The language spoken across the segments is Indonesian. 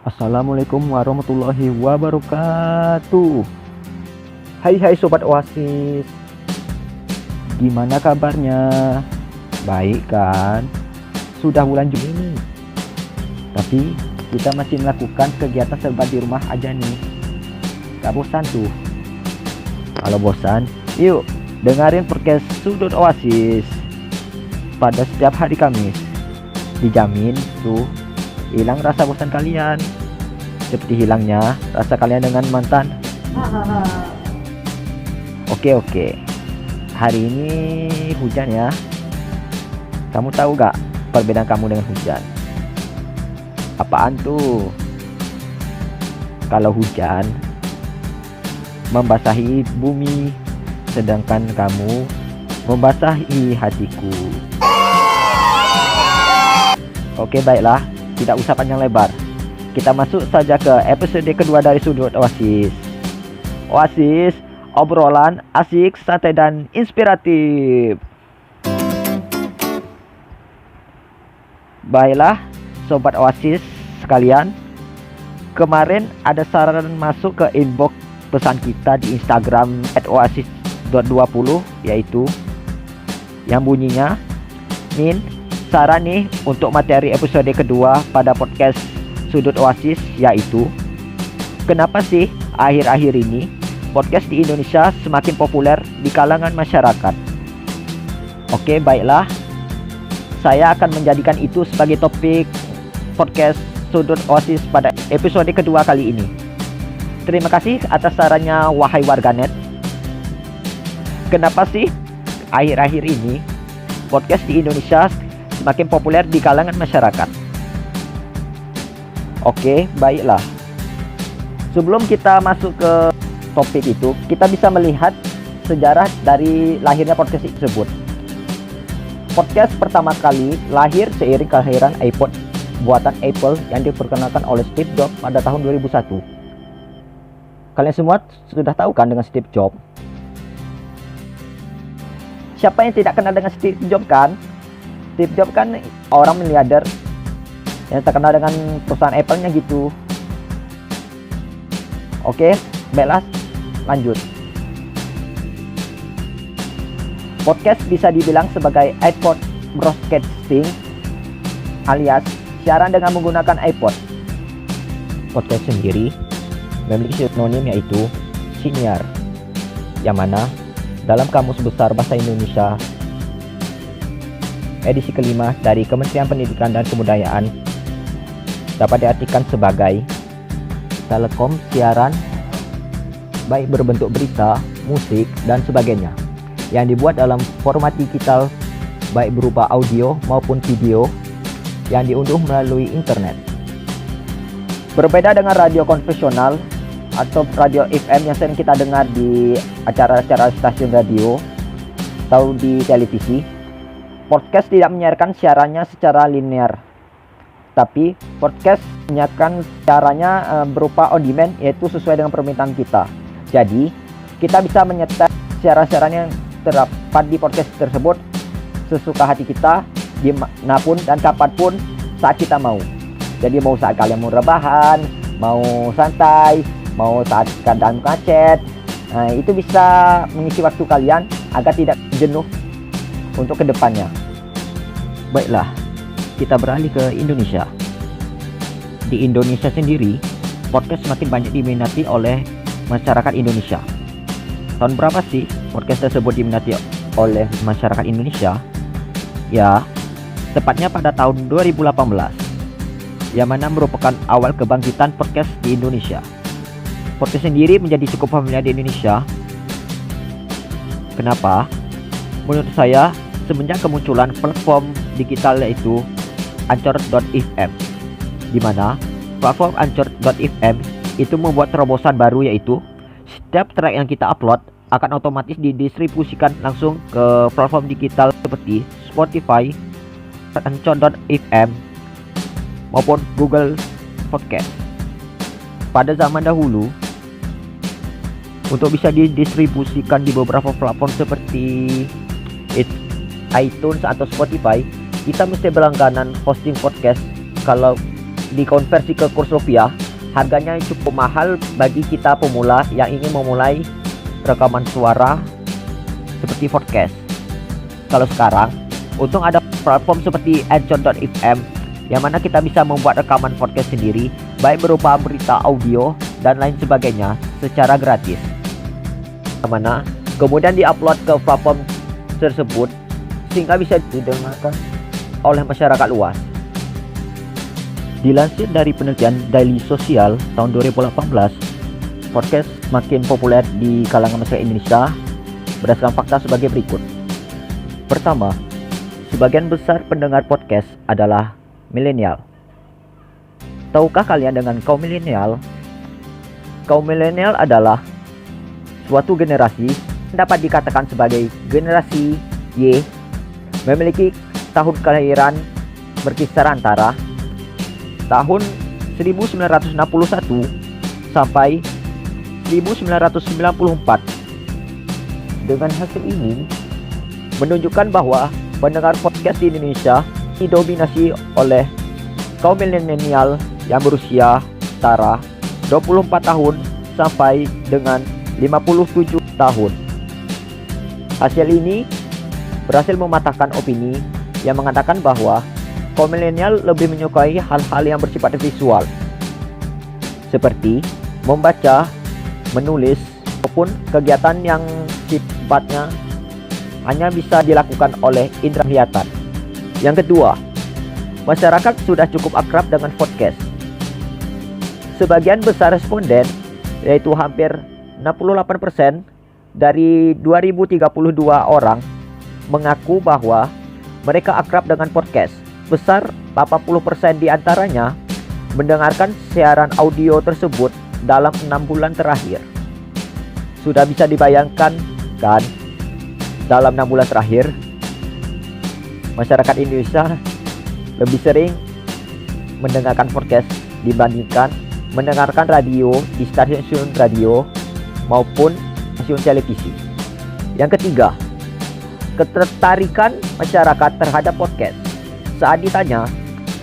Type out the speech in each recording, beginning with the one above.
Assalamualaikum warahmatullahi wabarakatuh. Hai Sobat Oasis, gimana kabarnya? Baik kan? Sudah bulan Juni nih, tapi kita masih melakukan kegiatan serba di rumah aja nih. Gak bosan tuh? Kalau bosan, yuk dengerin podcast Sudut Oasis pada setiap hari Kamis. Dijamin tuh hilang rasa bosan kalian, seperti hilangnya rasa kalian dengan mantan. Oke. Hari ini hujan ya. Kamu tahu gak perbedaan kamu dengan hujan? Apaan tuh? Kalau hujan membasahi bumi, sedangkan kamu membasahi hatiku. Oke, baiklah, tidak usah panjang lebar. Kita masuk saja ke episode kedua dari Sudut Oasis. Oasis, obrolan asik, santai, dan inspiratif. Baiklah, Sobat Oasis sekalian, kemarin ada saran masuk ke inbox pesan kita di Instagram @oasis.20, yaitu yang bunyinya, Min, saran nih untuk materi episode kedua pada podcast Sudut Oasis, yaitu kenapa sih akhir-akhir ini podcast di Indonesia semakin populer di kalangan masyarakat. Oke, baiklah, saya akan menjadikan itu sebagai topik podcast Sudut Oasis pada episode kedua kali ini. Terima kasih atas sarannya, wahai warganet. Kenapa sih akhir-akhir ini podcast di Indonesia semakin populer di kalangan masyarakat? Oke, baiklah. Sebelum kita masuk ke topik itu, kita bisa melihat sejarah dari lahirnya podcast tersebut. Podcast pertama kali lahir seiring kelahiran iPod buatan Apple yang diperkenalkan oleh Steve Jobs pada tahun 2001. Kalian semua sudah tahu kan dengan Steve Jobs? Siapa yang tidak kenal dengan Steve Jobs kan? Steve Jobs kan orang miliarder yang terkenal dengan perusahaan Apple-nya gitu. Oke, baiklah, lanjut. Podcast bisa dibilang sebagai iPod broadcasting, alias siaran dengan menggunakan iPod. Podcast sendiri memiliki sinonim, yaitu siniar, yang mana dalam Kamus Besar Bahasa Indonesia edisi kelima dari Kementerian Pendidikan dan Kebudayaan dapat diartikan sebagai telekom siaran baik berbentuk berita, musik, dan sebagainya yang dibuat dalam format digital baik berupa audio maupun video yang diunduh melalui internet. Berbeda dengan radio konvensional atau radio FM yang sering kita dengar di acara-acara stasiun radio atau di televisi, podcast tidak menyiarkan siarannya secara linear, tapi podcast menyiarkan siarannya berupa on demand, yaitu sesuai dengan permintaan kita. Jadi kita bisa menyetel siaran-siaran yang terdapat di podcast tersebut sesuka hati kita, dimanapun dan kapanpun saat kita mau. Jadi mau saat kalian mau rebahan, mau santai, mau saat keadaan macet, itu bisa mengisi waktu kalian agar tidak jenuh untuk kedepannya. Baiklah, kita beralih ke Indonesia. Di Indonesia sendiri, podcast semakin banyak diminati oleh masyarakat Indonesia. Tahun berapa sih podcast tersebut diminati oleh masyarakat Indonesia? Ya, tepatnya pada tahun 2018, yang mana merupakan awal kebangkitan podcast di Indonesia. Podcast sendiri menjadi cukup familiar di Indonesia. Kenapa? Menurut saya, semenjak kemunculan platform digital yaitu Anchor.fm, di mana platform Anchor.fm itu membuat terobosan baru, yaitu setiap track yang kita upload akan otomatis didistribusikan langsung ke platform digital seperti Spotify, Anchor.fm, maupun Google Podcast. Pada zaman dahulu, untuk bisa didistribusikan di beberapa platform seperti iTunes atau Spotify, kita mesti berlangganan hosting podcast. Kalau dikonversi ke kurs rupiah, harganya cukup mahal bagi kita pemula yang ingin memulai rekaman suara seperti podcast. Kalau sekarang, untung ada platform seperti Anchor.fm yang mana kita bisa membuat rekaman podcast sendiri, baik berupa berita audio dan lain sebagainya secara gratis. Mana kemudian diupload ke platform tersebut sehingga bisa didengarkan oleh masyarakat luas. Dilansir dari penelitian Daily Social tahun 2018, podcast makin populer di kalangan masyarakat Indonesia berdasarkan fakta sebagai berikut. Pertama, sebagian besar pendengar podcast adalah milenial. Tahukah kalian dengan kaum milenial? Kaum milenial adalah suatu generasi yang dapat dikatakan sebagai generasi Y, memiliki tahun kelahiran berkisar antara tahun 1961 sampai 1994. Dengan hasil ini menunjukkan bahwa pendengar podcast di Indonesia didominasi oleh kaum milenial yang berusia antara 24 tahun sampai dengan 57 tahun. Hasil ini berhasil mematahkan opini yang mengatakan bahwa kaum milenial lebih menyukai hal-hal yang bersifat visual, seperti membaca, menulis, maupun kegiatan yang sifatnya hanya bisa dilakukan oleh indera penglihatan. Yang kedua, masyarakat sudah cukup akrab dengan podcast. Sebagian besar responden, yaitu hampir 68% dari 2032 orang, mengaku bahwa mereka akrab dengan podcast. Besar 80% diantaranya mendengarkan siaran audio tersebut dalam 6 bulan terakhir. Sudah bisa dibayangkan kan, dalam 6 bulan terakhir masyarakat Indonesia lebih sering mendengarkan podcast dibandingkan mendengarkan radio di stasiun radio maupun stasiun televisi. Yang ketiga, ketertarikan masyarakat terhadap podcast. Saat ditanya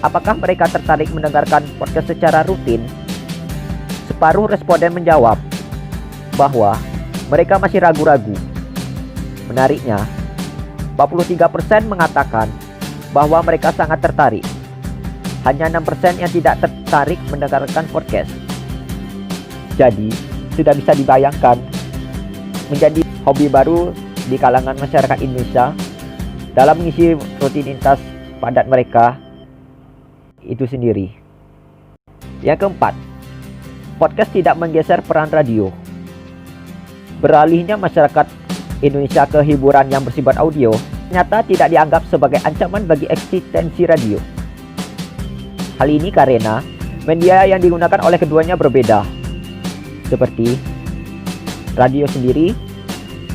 apakah mereka tertarik mendengarkan podcast secara rutin, separuh responden menjawab bahwa mereka masih ragu-ragu. Menariknya, 43% mengatakan bahwa mereka sangat tertarik. Hanya 6% yang tidak tertarik mendengarkan podcast. Jadi, sudah bisa dibayangkan menjadi hobi baru di kalangan masyarakat Indonesia dalam mengisi rutinitas padat mereka itu sendiri. Yang keempat, podcast tidak menggeser peran radio. Beralihnya masyarakat Indonesia ke hiburan yang bersifat audio ternyata tidak dianggap sebagai ancaman bagi eksistensi radio. Hal ini karena media yang digunakan oleh keduanya berbeda. Seperti radio sendiri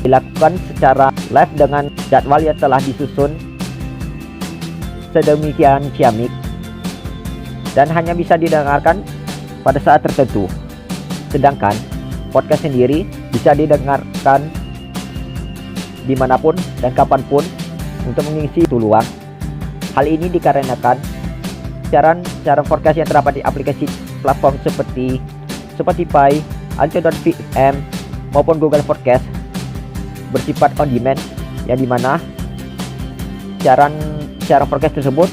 dilakukan secara live dengan jadwal yang telah disusun sedemikian ciamik dan hanya bisa didengarkan pada saat tertentu. Sedangkan podcast sendiri bisa didengarkan dimanapun dan kapanpun untuk mengisi waktu luang. Hal ini dikarenakan siaran podcast yang terdapat di aplikasi platform seperti Spotify, Anchor.fm maupun Google Podcast bersifat on demand, yang dimana siaran podcast tersebut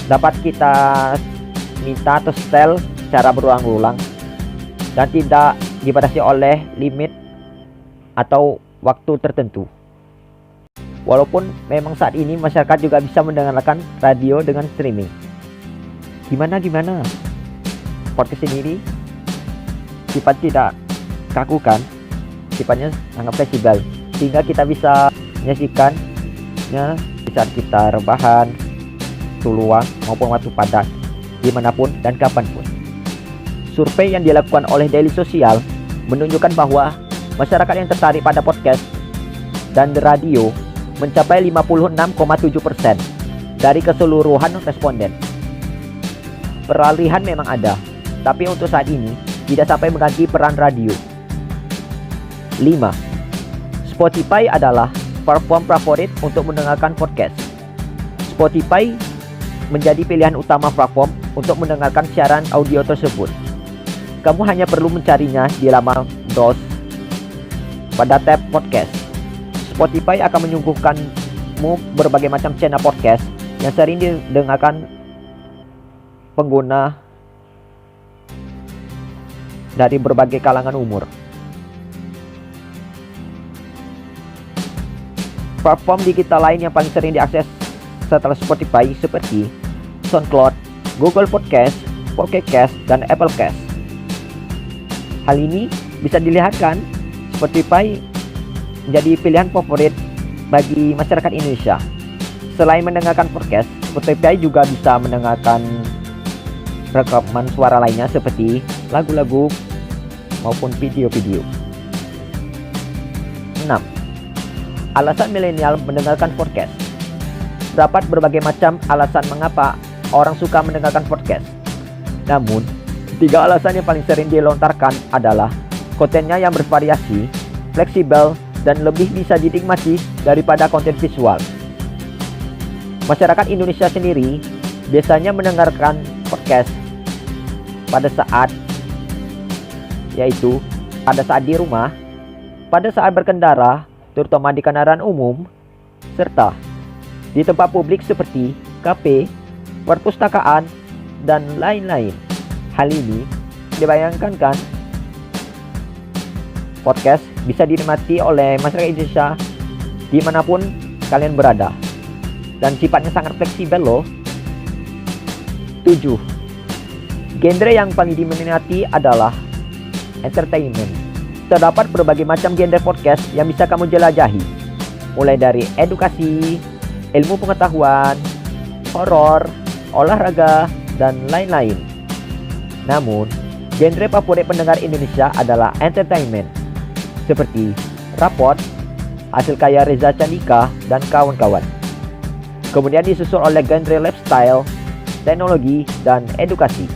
dapat kita minta atau setel secara berulang-ulang dan tidak dibatasi oleh limit atau waktu tertentu. Walaupun memang saat ini masyarakat juga bisa mendengarkan radio dengan streaming. Gimana? Podcast sendiri sifat tidak kaku kan? Sifatnya sangat fleksibel, sehingga kita bisa menyaksikannya saat kita rebahan, waktu luang maupun waktu padat, dimanapun dan kapanpun. Survei yang dilakukan oleh Daily Social menunjukkan bahwa masyarakat yang tertarik pada podcast dan radio mencapai 56,7% dari keseluruhan responden. Peralihan memang ada, tapi untuk saat ini tidak sampai mengganti peran radio. 5. Spotify adalah platform favorit untuk mendengarkan podcast. Spotify menjadi pilihan utama platform untuk mendengarkan siaran audio tersebut. Kamu hanya perlu mencarinya di laman browse pada tab podcast. Spotify akan menyuguhkanmu berbagai macam channel podcast yang sering didengarkan pengguna dari berbagai kalangan umur. Platform digital lain yang paling sering diakses setelah Spotify seperti SoundCloud, Google Podcast, Pocket Cast, dan Apple Cast. Hal ini bisa dilihatkan Spotify menjadi pilihan favorit bagi masyarakat Indonesia. Selain mendengarkan podcast, Spotify juga bisa mendengarkan rekaman suara lainnya seperti lagu-lagu maupun video-video. 6. Alasan milenial mendengarkan podcast. Terdapat berbagai macam alasan mengapa orang suka mendengarkan podcast. Namun, 3 alasan yang paling sering dilontarkan adalah kontennya yang bervariasi, fleksibel, dan lebih bisa dinikmati daripada konten visual. Masyarakat Indonesia sendiri biasanya mendengarkan podcast pada saat di rumah, pada saat berkendara, terutama di kendaraan umum, serta di tempat publik seperti kafe, perpustakaan, dan lain-lain. Hal ini dibayangkan kan, podcast bisa dinikmati oleh masyarakat Indonesia dimanapun kalian berada, dan sifatnya sangat fleksibel loh. 7. Genre yang paling diminati adalah entertainment. Terdapat berbagai macam genre podcast yang bisa kamu jelajahi, mulai dari edukasi, ilmu pengetahuan, horor, olahraga, dan lain-lain. Namun, genre favorit pendengar Indonesia adalah entertainment, seperti Rapot, Hasil Karya Reza Candika, dan kawan-kawan. Kemudian disusul oleh genre lifestyle, teknologi, dan edukasi.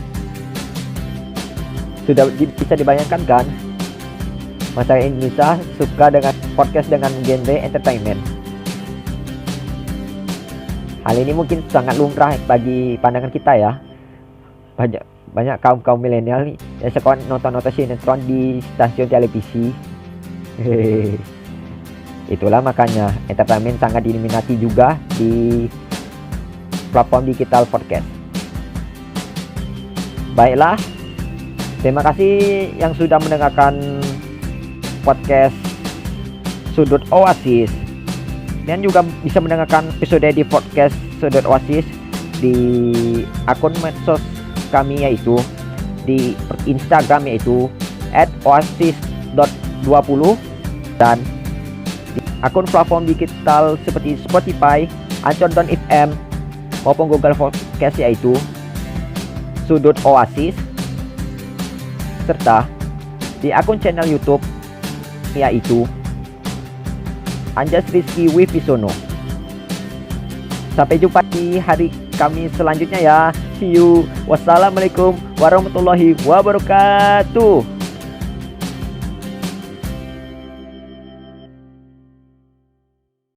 Sudah bisa dibayangkan kan, masyarakat Indonesia suka dengan podcast dengan genre entertainment. Hal ini mungkin sangat lumrah bagi pandangan kita ya. Banyak kaum milenial nih yang suka nonton sinetron di stasiun televisi. Itulah makanya entertainment sangat diminati juga di platform digital podcast. Baiklah, terima kasih yang sudah mendengarkan podcast Sudut Oasis, dan juga bisa mendengarkan episode di podcast Sudut Oasis di akun medsos kami, yaitu di Instagram, yaitu @oasis.20, dan di akun platform digital seperti Spotify, Anchor.fm maupun Google Podcast, yaitu Sudut Oasis, serta di akun channel YouTube, yaitu Anjas Rizky Wibisono. Sampai jumpa di hari Kamis selanjutnya ya. See you. Wassalamualaikum warahmatullahi wabarakatuh.